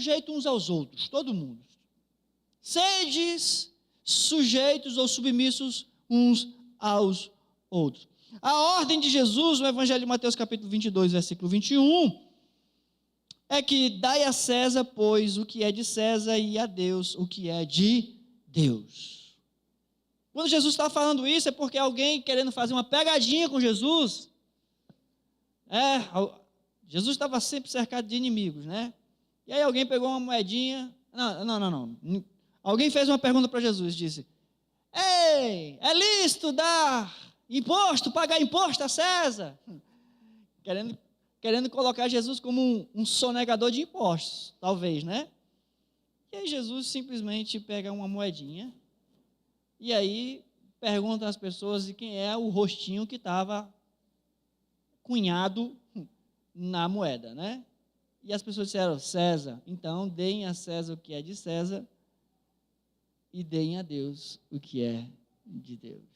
sujeitos uns aos outros, todo mundo. Sedes sujeitos ou submissos uns aos outros. A ordem de Jesus, no Evangelho de Mateus, capítulo 22, versículo 21, é que dai a César, pois, o que é de César, e a Deus o que é de Deus. Quando Jesus está falando isso, é porque alguém querendo fazer uma pegadinha com Jesus. Jesus estava sempre cercado de inimigos, né? E aí alguém pegou uma moedinha. Não. Alguém fez uma pergunta para Jesus, disse: ei, é lícito dar imposto, pagar imposto a César? Querendo colocar Jesus como um sonegador de impostos, talvez, né? E aí Jesus simplesmente pega uma moedinha e aí pergunta às pessoas de quem é o rostinho que estava cunhado na moeda, né? E as pessoas disseram: César. Então deem a César o que é de César e deem a Deus o que é de Deus.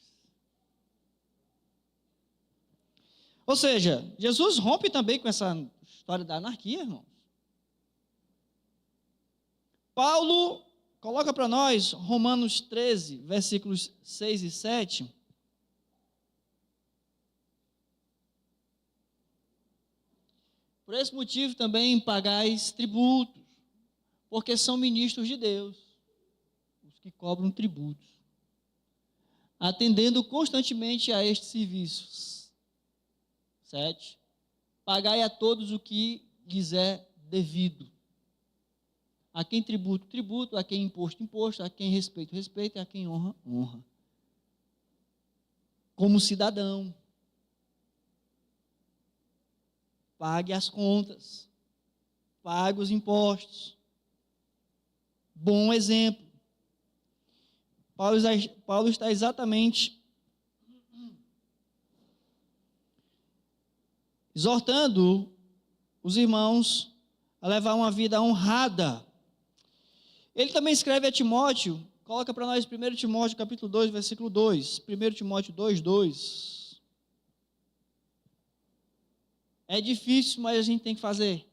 Ou seja, Jesus rompe também com essa história da anarquia, irmãos. Paulo coloca para nós Romanos 13, versículos 6 e 7. Por esse motivo também pagais tributos, porque são ministros de Deus, os que cobram tributos, atendendo constantemente a estes serviços. 7. Pagai a todos o que lhes é devido. A quem tributo, tributo, a quem imposto, imposto, a quem respeito, respeito, e a quem honra, honra. Como cidadão, pague as contas, pague os impostos. Bom exemplo. Paulo está exatamente exortando os irmãos a levar uma vida honrada. Ele também escreve a Timóteo, coloca para nós 1 Timóteo capítulo 2, versículo 2. 1 Timóteo 2, 2. É difícil, mas a gente tem que fazer.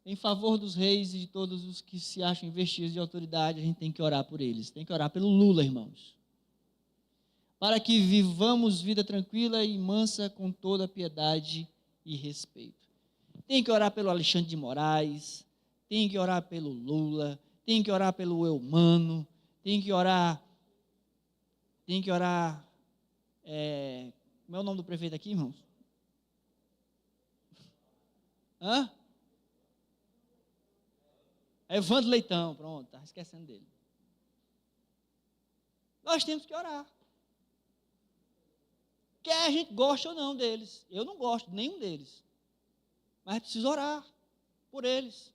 Em favor dos reis e de todos os que se acham investidos de autoridade, a gente tem que orar por eles. Tem que orar pelo Lula, irmãos. Para que vivamos vida tranquila e mansa com toda piedade e respeito. Tem que orar pelo Alexandre de Moraes, tem que orar pelo Lula, tem que orar pelo Eumano, tem que orar, como é o nome do prefeito aqui, irmãos? Evandro Leitão, pronto, estava esquecendo dele. Nós temos que orar. Quer a gente goste ou não deles. Eu não gosto de nenhum deles. Mas preciso orar por eles.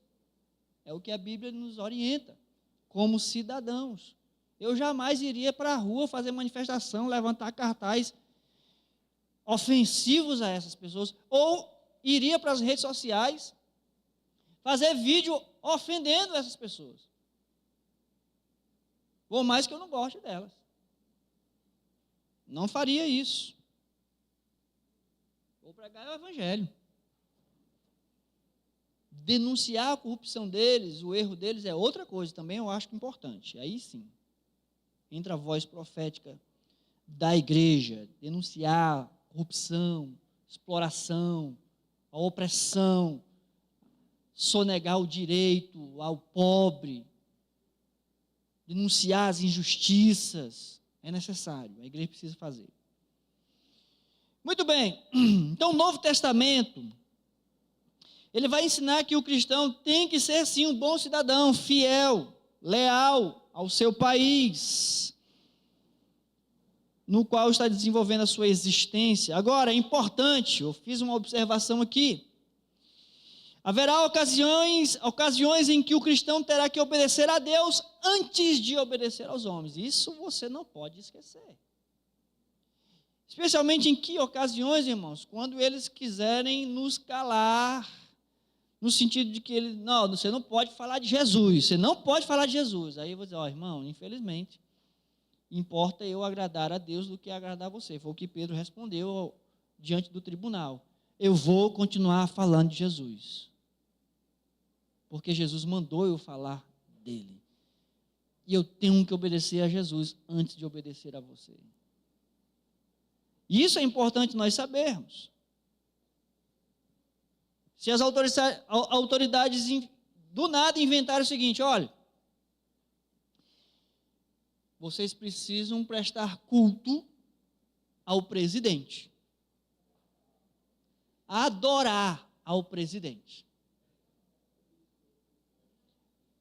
É o que a Bíblia nos orienta, como cidadãos. Eu jamais iria para a rua fazer manifestação, levantar cartaz ofensivos a essas pessoas, ou iria para as redes sociais fazer vídeo ofendendo essas pessoas. Por mais que eu não goste delas. Não faria isso. Vou pregar o Evangelho. Denunciar a corrupção deles, o erro deles é outra coisa, também eu acho importante. Aí sim, entra a voz profética da igreja, denunciar corrupção, exploração, a opressão, sonegar o direito ao pobre, denunciar as injustiças, é necessário, a igreja precisa fazer. Muito bem, então o Novo Testamento, ele vai ensinar que o cristão tem que ser sim um bom cidadão, fiel, leal ao seu país, no qual está desenvolvendo a sua existência. Agora, é importante, eu fiz uma observação aqui, haverá ocasiões em que o cristão terá que obedecer a Deus antes de obedecer aos homens. Isso você não pode esquecer. Especialmente em que ocasiões, irmãos? Quando eles quiserem nos calar, no sentido de que não, você não pode falar de Jesus, você não pode falar de Jesus. Aí eu vou dizer, irmão, infelizmente, importa eu agradar a Deus do que agradar a você. Foi o que Pedro respondeu diante do tribunal. Eu vou continuar falando de Jesus. porque Jesus mandou eu falar dele. E eu tenho que obedecer a Jesus antes de obedecer a você. Isso é importante nós sabermos. Se as autoridades do nada inventarem o seguinte: olha, vocês precisam prestar culto ao presidente, adorar ao presidente,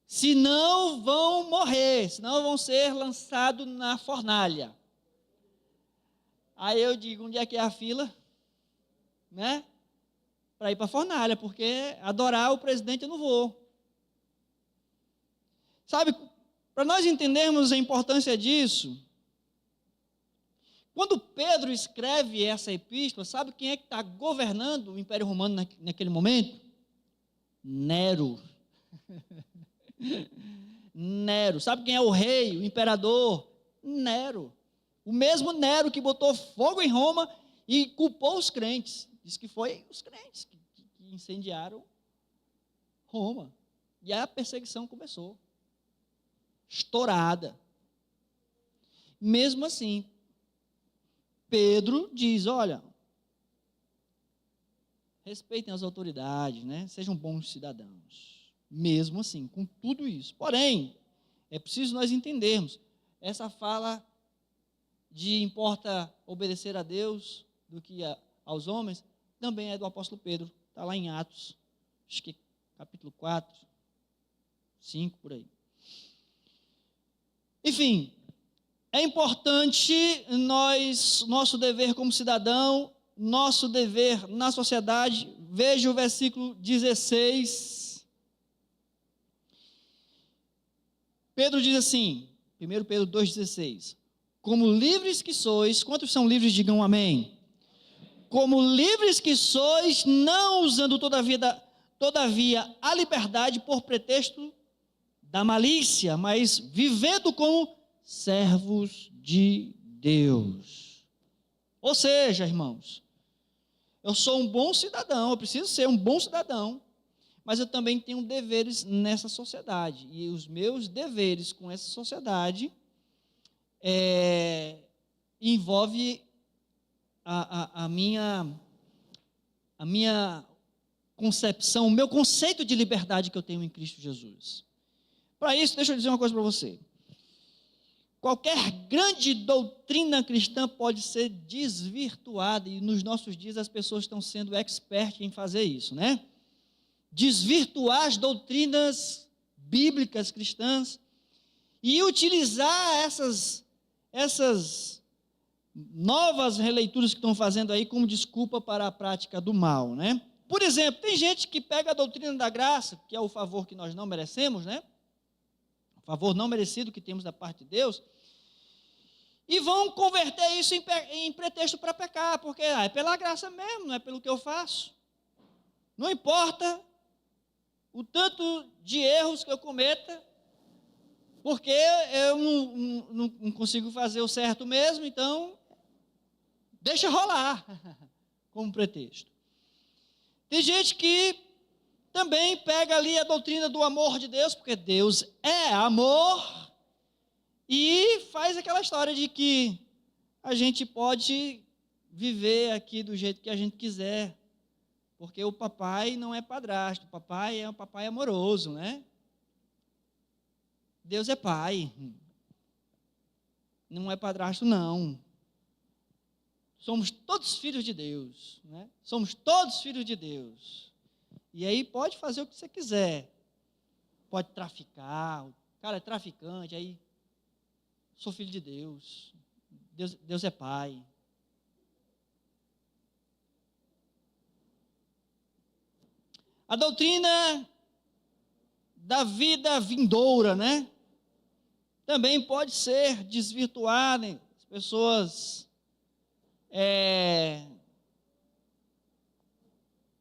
senão vão morrer, senão vão ser lançados na fornalha. Aí eu digo: onde é que é a fila? Né? Para ir para a fornalha, porque adorar o presidente eu não vou. Sabe, para nós entendermos a importância disso, quando Pedro escreve essa epístola, sabe quem é que está governando o Império Romano naquele momento? Nero. Nero. Sabe quem é o rei, o imperador? Nero. O mesmo Nero que botou fogo em Roma e culpou os crentes. Diz que foi os crentes que incendiaram Roma. E aí a perseguição começou. Estourada. Mesmo assim, Pedro diz: olha, respeitem as autoridades, né? Sejam bons cidadãos. Mesmo assim, com tudo isso. Porém, é preciso nós entendermos, essa fala de importa obedecer a Deus do que aos homens, também é do apóstolo Pedro. Está lá em Atos, acho que capítulo 4, 5, por aí. Enfim, é importante nosso dever como cidadão, nosso dever na sociedade. Veja o versículo 16. Pedro diz assim, 1 Pedro 2,16: como livres que sois, quantos são livres, digam amém. Como livres que sois, não usando todavia a liberdade por pretexto da malícia, mas vivendo como servos de Deus. Ou seja, irmãos, eu sou um bom cidadão, eu preciso ser um bom cidadão, mas eu também tenho deveres nessa sociedade, e os meus deveres com essa sociedade envolve a minha concepção, o meu conceito de liberdade que eu tenho em Cristo Jesus. Para isso, deixa eu dizer uma coisa para você. Qualquer grande doutrina cristã pode ser desvirtuada, e nos nossos dias as pessoas estão sendo expert em fazer isso, né? Desvirtuar as doutrinas bíblicas cristãs e utilizar essas novas releituras que estão fazendo aí como desculpa para a prática do mal, né? Por exemplo, tem gente que pega a doutrina da graça, que é o favor que nós não merecemos, né? O favor não merecido que temos da parte de Deus, e vão converter isso em pretexto para pecar, porque é pela graça mesmo, não é pelo que eu faço. Não importa o tanto de erros que eu cometa, porque eu não consigo fazer o certo mesmo, então deixa rolar, como pretexto. Tem gente que também pega ali a doutrina do amor de Deus, porque Deus é amor, e faz aquela história de que a gente pode viver aqui do jeito que a gente quiser, porque o papai não é padrasto, o papai é um papai amoroso, né? Deus é pai, não é padrasto não. Somos todos filhos de Deus, né? Somos todos filhos de Deus. E aí pode fazer o que você quiser. Pode traficar, o cara é traficante, aí sou filho de Deus. Deus é pai. A doutrina da vida vindoura, né? Também pode ser desvirtuada. As pessoas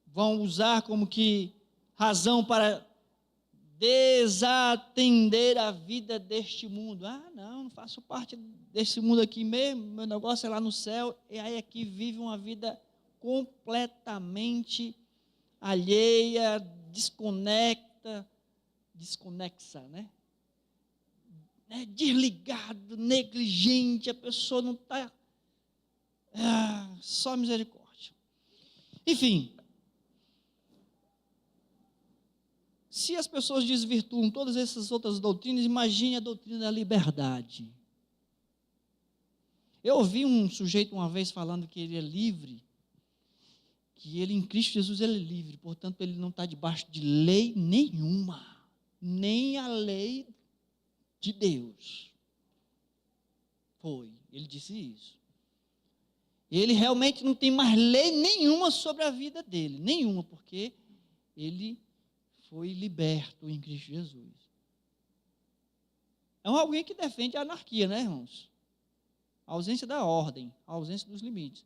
vão usar como que razão para desatender a vida deste mundo. Não faço parte desse mundo aqui mesmo, meu negócio é lá no céu, e aí aqui vive uma vida completamente alheia, desconecta desconexa, né? Desligado, negligente, a pessoa não está... só misericórdia. Enfim, se as pessoas desvirtuam todas essas outras doutrinas, imagine a doutrina da liberdade. Eu ouvi um sujeito uma vez falando que ele é livre, que ele em Cristo Jesus ele é livre, portanto ele não está debaixo de lei nenhuma, nem a lei de Deus. Ele disse isso. Ele realmente não tem mais lei nenhuma sobre a vida dele, nenhuma, porque ele foi liberto em Cristo Jesus. É alguém que defende a anarquia, né, irmãos? A ausência da ordem, a ausência dos limites.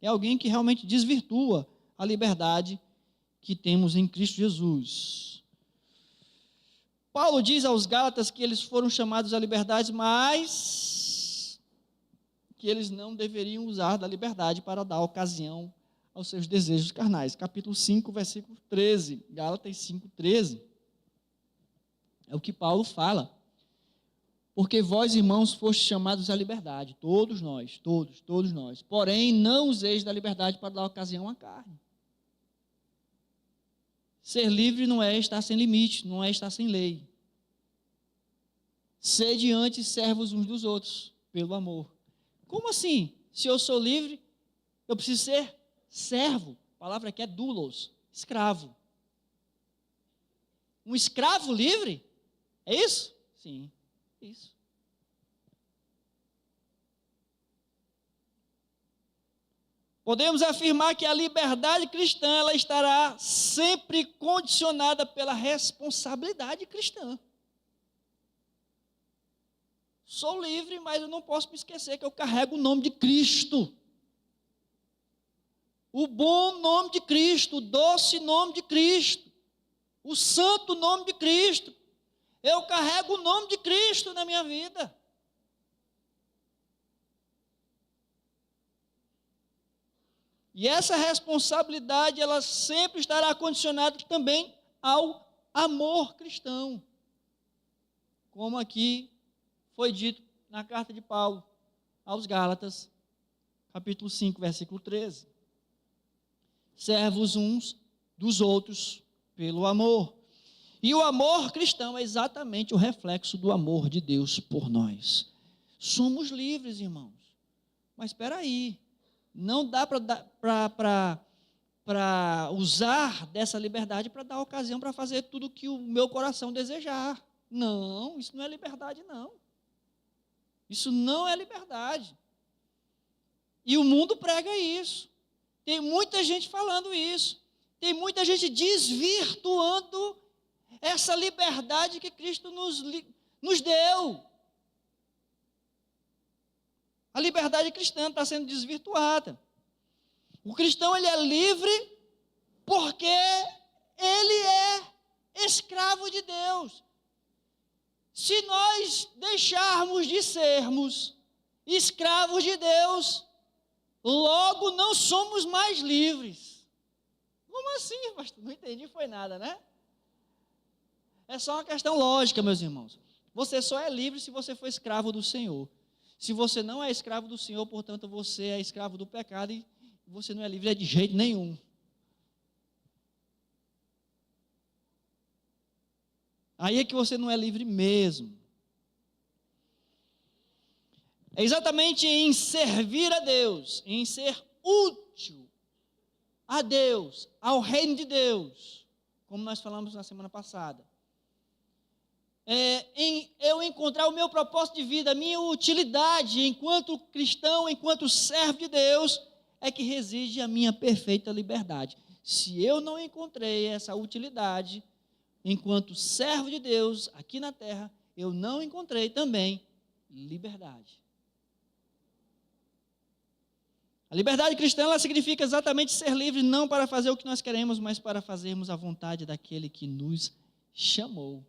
É alguém que realmente desvirtua a liberdade que temos em Cristo Jesus. Paulo diz aos Gálatas que eles foram chamados à liberdade, mas que eles não deveriam usar da liberdade para dar ocasião aos seus desejos carnais. Capítulo 5, versículo 13. Gálatas 5, 13. É o que Paulo fala. Porque vós, irmãos, fostes chamados à liberdade, todos nós. Porém, não useis da liberdade para dar ocasião à carne. Ser livre não é estar sem limite, não é estar sem lei. Sede antes servos uns dos outros, pelo amor. Como assim? Se eu sou livre, eu preciso ser servo. A palavra aqui é doulos, escravo. Um escravo livre? É isso? Sim, isso. Podemos afirmar que a liberdade cristã ela estará sempre condicionada pela responsabilidade cristã. Sou livre, mas eu não posso me esquecer que eu carrego o nome de Cristo. O bom nome de Cristo, o doce nome de Cristo, o santo nome de Cristo. Eu carrego o nome de Cristo na minha vida. E essa responsabilidade, ela sempre estará condicionada também ao amor cristão. Como aqui foi dito na carta de Paulo aos Gálatas, capítulo 5, versículo 13. Servos uns dos outros pelo amor. E o amor cristão é exatamente o reflexo do amor de Deus por nós. Somos livres, irmãos. Mas espera aí. Não dá para usar dessa liberdade para dar ocasião para fazer tudo o que o meu coração desejar. Não, isso não é liberdade, não. Isso não é liberdade. E o mundo prega isso. Tem muita gente falando isso. Tem muita gente desvirtuando essa liberdade que Cristo nos deu. A liberdade cristã está sendo desvirtuada. O cristão ele é livre porque ele é escravo de Deus. Se nós deixarmos de sermos escravos de Deus, logo não somos mais livres. Como assim, pastor? Não entendi, foi nada, né? É só uma questão lógica, meus irmãos. Você só é livre se você for escravo do Senhor. Se você não é escravo do Senhor, portanto, você é escravo do pecado e você não é livre de jeito nenhum. Aí é que você não é livre mesmo. É exatamente em servir a Deus, em ser útil a Deus, ao reino de Deus, como nós falamos na semana passada. Em eu encontrar o meu propósito de vida, a minha utilidade enquanto cristão, enquanto servo de Deus, é que reside a minha perfeita liberdade. Se eu não encontrei essa utilidade, enquanto servo de Deus aqui na terra, eu não encontrei também liberdade. A liberdade cristã, ela significa exatamente ser livre, não para fazer o que nós queremos, mas para fazermos a vontade daquele que nos chamou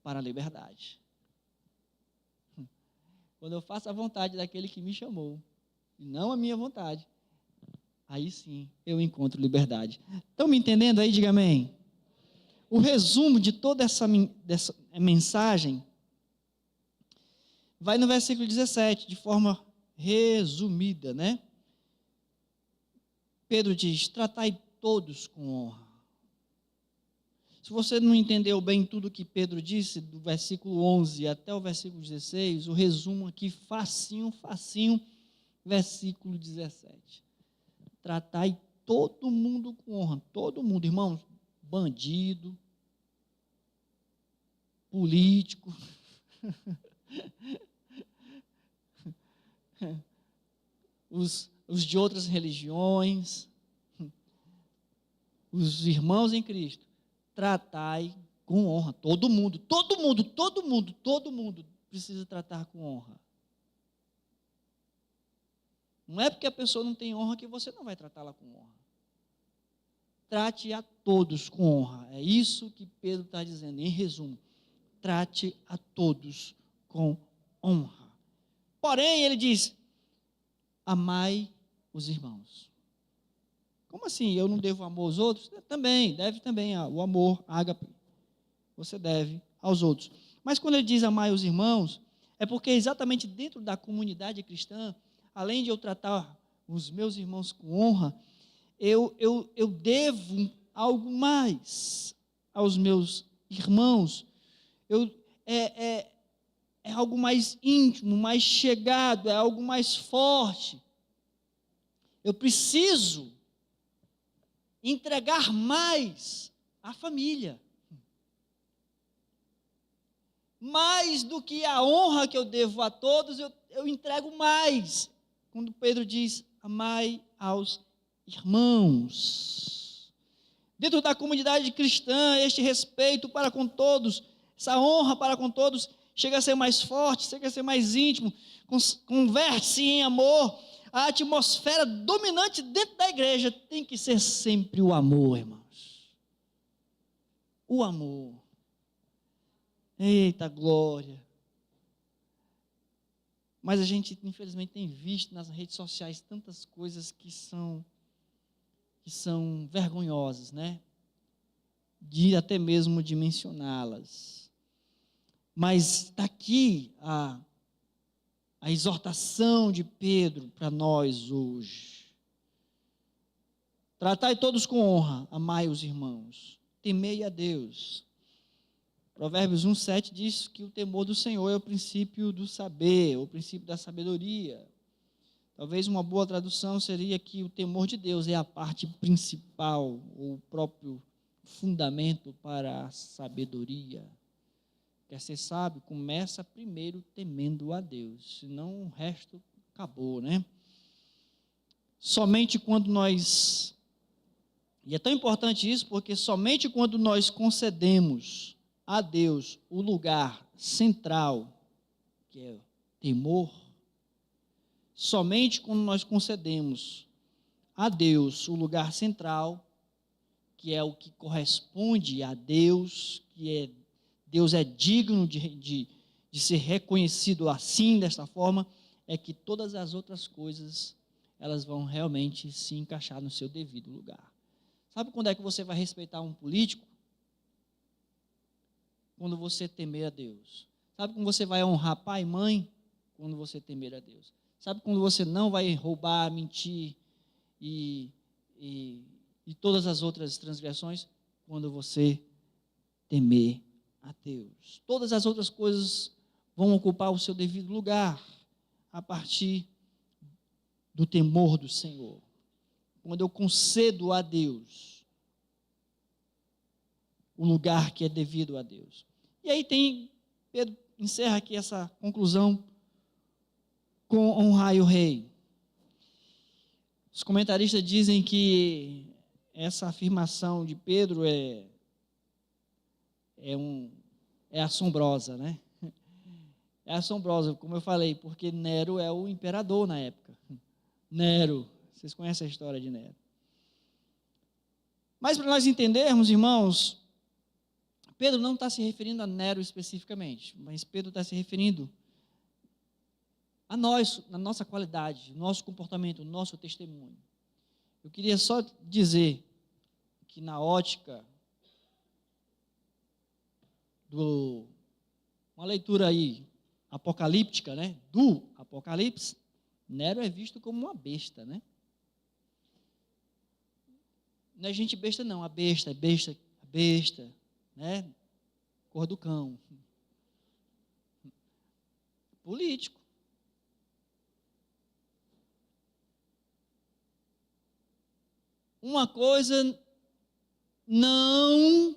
para a liberdade. Quando eu faço a vontade daquele que me chamou, e não a minha vontade, aí sim eu encontro liberdade. Estão me entendendo aí? Diga amém. o resumo de toda essa mensagem vai no versículo 17, de forma resumida, né? Pedro diz: tratai todos com honra. Se você não entendeu bem tudo que Pedro disse, do versículo 11 até o versículo 16, o resumo aqui, facinho, versículo 17. Tratai todo mundo com honra, todo mundo, irmãos, bandido, político, os de outras religiões, os irmãos em Cristo, tratai com honra, todo mundo precisa tratar com honra. Não é porque a pessoa não tem honra que você não vai tratá-la com honra. Trate a todos com honra. É isso que Pedro está dizendo, em resumo. Trate a todos com honra. Porém, ele diz: amai os irmãos. Como assim? Eu não devo amor aos outros? Também, deve também o amor, ágape. Você deve aos outros. Mas quando ele diz amai os irmãos, é porque exatamente dentro da comunidade cristã, além de eu tratar os meus irmãos com honra, eu devo algo mais aos meus irmãos. É algo mais íntimo, mais chegado, é algo mais forte. Eu preciso entregar mais à família. Mais do que a honra que eu devo a todos, eu entrego mais. Quando Pedro diz: amai aos irmãos. Dentro da comunidade cristã, este respeito para com todos, essa honra para com todos, chega a ser mais forte, chega a ser mais íntimo, converte-se em amor. A atmosfera dominante dentro da igreja tem que ser sempre o amor, irmãos. O amor. Eita glória. Mas a gente, infelizmente, tem visto nas redes sociais tantas coisas que são vergonhosas, né? Até mesmo de mencioná-las. Mas está aqui a exortação de Pedro para nós hoje. Tratai todos com honra, amai os irmãos, temei a Deus. Provérbios 1,7 diz que o temor do Senhor é o princípio do saber, o princípio da sabedoria. Talvez uma boa tradução seria que o temor de Deus é a parte principal, ou o próprio fundamento para a sabedoria. Quer ser sábio, começa primeiro temendo a Deus, senão o resto acabou, né? Somente quando nós, e é tão importante isso, porque somente quando nós concedemos a Deus o lugar central, que é temor, somente quando nós concedemos a Deus o lugar central, que é o que corresponde a Deus, Deus é digno de ser reconhecido assim, desta forma, é que todas as outras coisas, elas vão realmente se encaixar no seu devido lugar. Sabe quando é que você vai respeitar um político? Quando você temer a Deus. Sabe quando você vai honrar pai e mãe? Quando você temer a Deus. Sabe quando você não vai roubar, mentir e todas as outras transgressões? Quando você temer a Deus. Todas as outras coisas vão ocupar o seu devido lugar a partir do temor do Senhor. Quando eu concedo a Deus o lugar que é devido a Deus. E aí Pedro encerra aqui essa conclusão com honrar o rei. Os comentaristas dizem que essa afirmação de Pedro é assombrosa, né? É assombrosa, como eu falei, porque Nero é o imperador na época. Nero, vocês conhecem a história de Nero. Mas para nós entendermos, irmãos, Pedro não está se referindo a Nero especificamente, mas Pedro está se referindo a nós, na nossa qualidade, nosso comportamento, nosso testemunho. Eu queria só dizer que na ótica uma leitura aí apocalíptica, né? Do Apocalipse, Nero é visto como uma besta, né? Não é gente besta, não. A besta, né? Cor do cão. Político. Uma coisa não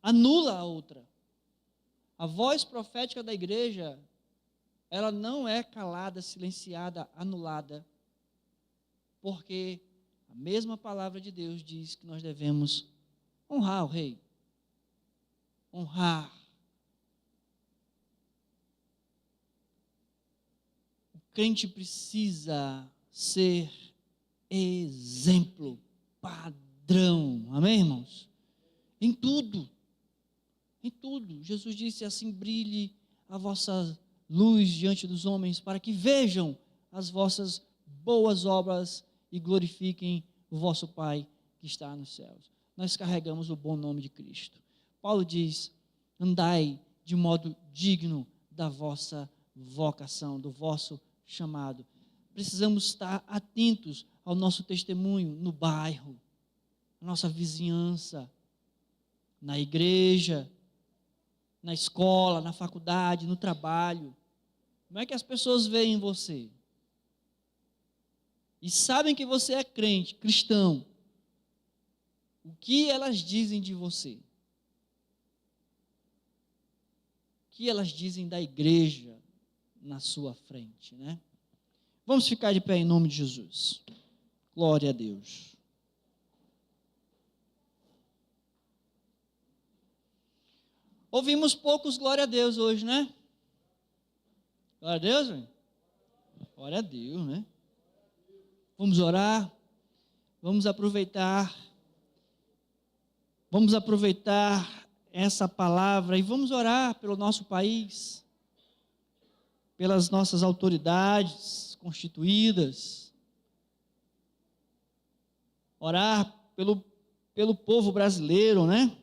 anula a outra. A voz profética da igreja, ela não é calada, silenciada, anulada, porque a mesma palavra de Deus diz que nós devemos honrar o rei. Honrar. O crente precisa ser exemplo, padrão. Amém, irmãos? Em tudo. Em tudo. Jesus disse assim: brilhe a vossa luz diante dos homens, para que vejam as vossas boas obras e glorifiquem o vosso Pai que está nos céus. Nós carregamos o bom nome de Cristo. Paulo diz: andai de modo digno da vossa vocação, do vosso chamado. Precisamos estar atentos ao nosso testemunho no bairro, na nossa vizinhança, na igreja, na escola, na faculdade, no trabalho. Como é que as pessoas veem você? E sabem que você é crente, cristão. O que elas dizem de você? O que elas dizem da igreja na sua frente, né? Vamos ficar de pé em nome de Jesus. Glória a Deus. Ouvimos poucos glória a Deus hoje, né? Glória a Deus, velho? Glória a Deus, né? Vamos orar. Vamos aproveitar essa palavra e vamos orar pelo nosso país, pelas nossas autoridades constituídas, orar pelo povo brasileiro, né?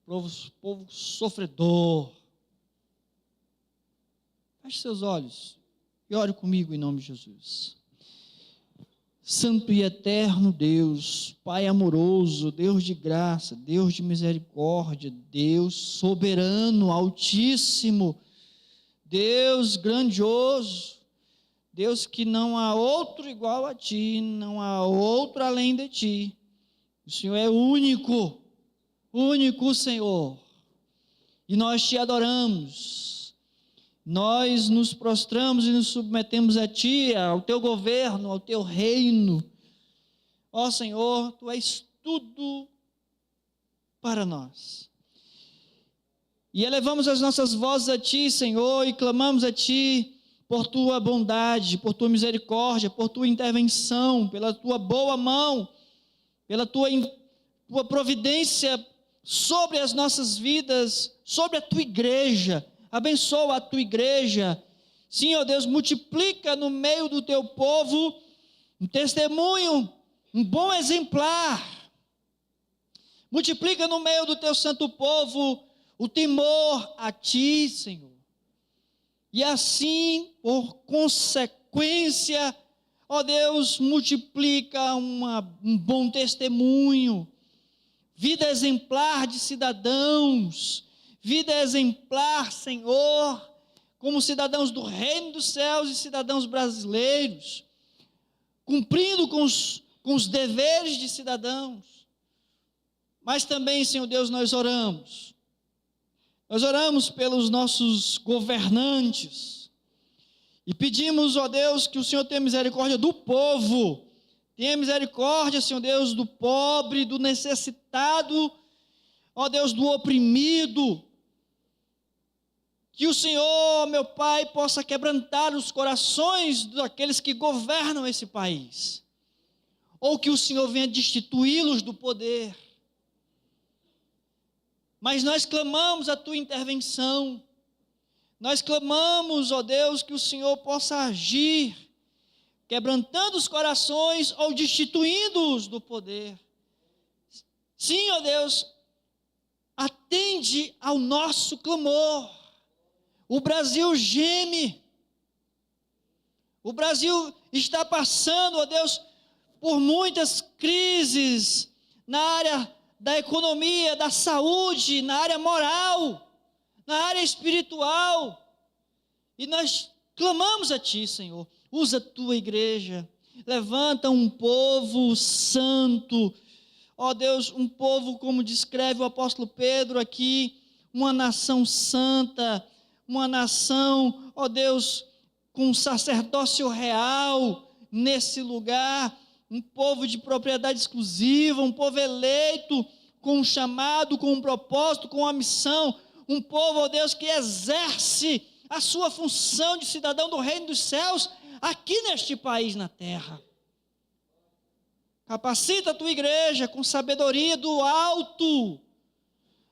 Povo sofredor. Feche seus olhos e ore comigo em nome de Jesus. Santo e eterno Deus, Pai amoroso, Deus de graça, Deus de misericórdia, Deus soberano, altíssimo, Deus grandioso, Deus que não há outro igual a Ti, não há outro além de Ti. O Senhor é único Senhor, e nós Te adoramos. Nós nos prostramos e nos submetemos a Ti, ao Teu governo, ao Teu reino. Ó Senhor, Tu és tudo para nós. E elevamos as nossas vozes a Ti, Senhor, e clamamos a Ti por Tua bondade, por Tua misericórdia, por Tua intervenção, pela Tua boa mão, pela Tua providência sobre as nossas vidas, sobre a Tua igreja. Abençoa a Tua igreja. Sim, ó Deus, multiplica no meio do Teu povo um testemunho, um bom exemplar. Multiplica no meio do Teu santo povo o temor a Ti, Senhor. E assim, por consequência, ó Deus, multiplica um bom testemunho, vida exemplar de cidadãos, vida exemplar, Senhor, como cidadãos do reino dos céus e cidadãos brasileiros, cumprindo com os deveres de cidadãos. Mas também, Senhor Deus, nós oramos pelos nossos governantes e pedimos, ó Deus, que o Senhor tenha misericórdia do povo, tenha misericórdia, Senhor Deus, do pobre, do necessitado, ó Deus, do oprimido. Que o Senhor, meu Pai, possa quebrantar os corações daqueles que governam esse país, ou que o Senhor venha destituí-los do poder. Mas nós clamamos a Tua intervenção, Nós clamamos, ó Deus, que o Senhor possa agir, quebrantando os corações ou destituindo-os do poder. Sim, ó Deus, atende ao nosso clamor. O Brasil geme. O Brasil está passando, ó Deus, por muitas crises na área da economia, da saúde, na área moral, na área espiritual. E nós clamamos a Ti, Senhor. Usa a Tua igreja. Levanta um povo santo. Ó Deus, um povo, como descreve o apóstolo Pedro aqui, uma nação santa, uma nação, ó Deus, com sacerdócio real nesse lugar, um povo de propriedade exclusiva, um povo eleito, com um chamado, com um propósito, com uma missão, um povo, ó Deus, que exerce a sua função de cidadão do reino dos céus, aqui neste país, na terra. Capacita a tua igreja com sabedoria do alto.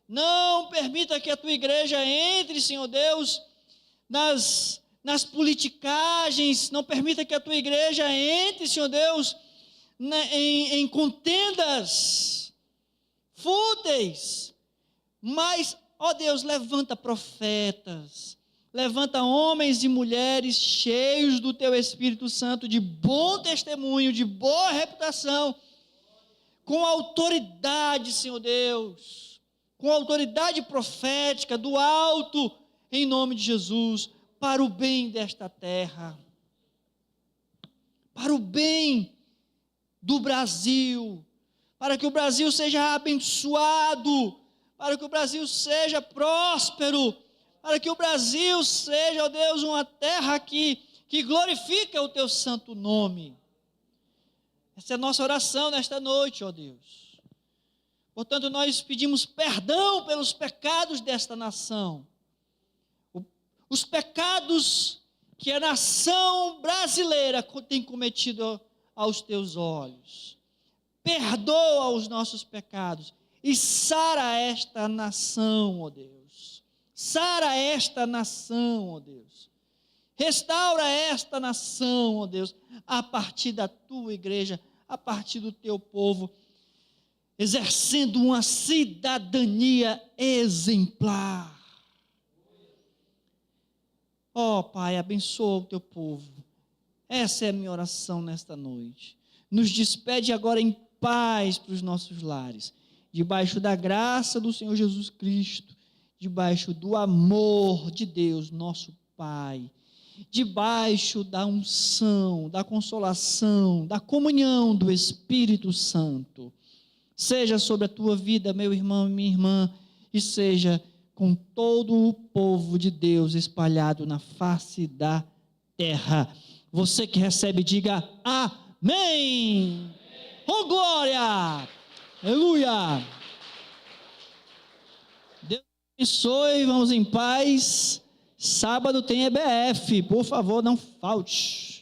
Não permita que a tua igreja entre, Senhor Deus, nas politicagens. Não permita que a tua igreja entre, Senhor Deus, em contendas fúteis. Mas, ó Deus, levanta profetas. Levanta homens e mulheres cheios do Teu Espírito Santo, de bom testemunho, de boa reputação, com autoridade, Senhor Deus, com autoridade profética do alto, em nome de Jesus, para o bem desta terra, para o bem do Brasil, para que o Brasil seja abençoado, para que o Brasil seja próspero, para que o Brasil seja, ó Deus, uma terra que glorifica o Teu santo nome. Essa é a nossa oração nesta noite, ó Deus. Portanto, nós pedimos perdão pelos pecados desta nação. Os pecados que a nação brasileira tem cometido aos Teus olhos. Perdoa os nossos pecados e sara esta nação, ó Deus. Sara esta nação, ó Deus. Restaura esta nação, ó Deus, a partir da Tua igreja, a partir do Teu povo, exercendo uma cidadania exemplar. Ó Pai, abençoa o Teu povo. Essa é a minha oração nesta noite. Nos despede agora em paz para os nossos lares, debaixo da graça do Senhor Jesus Cristo, debaixo do amor de Deus, nosso Pai, debaixo da unção, da consolação, da comunhão do Espírito Santo. Seja sobre a tua vida, meu irmão e minha irmã, e seja com todo o povo de Deus espalhado na face da terra. Você que recebe, diga amém. Oh, glória! Aleluia! Deus abençoe, vamos em paz. Sábado tem EBF, por favor, não falte.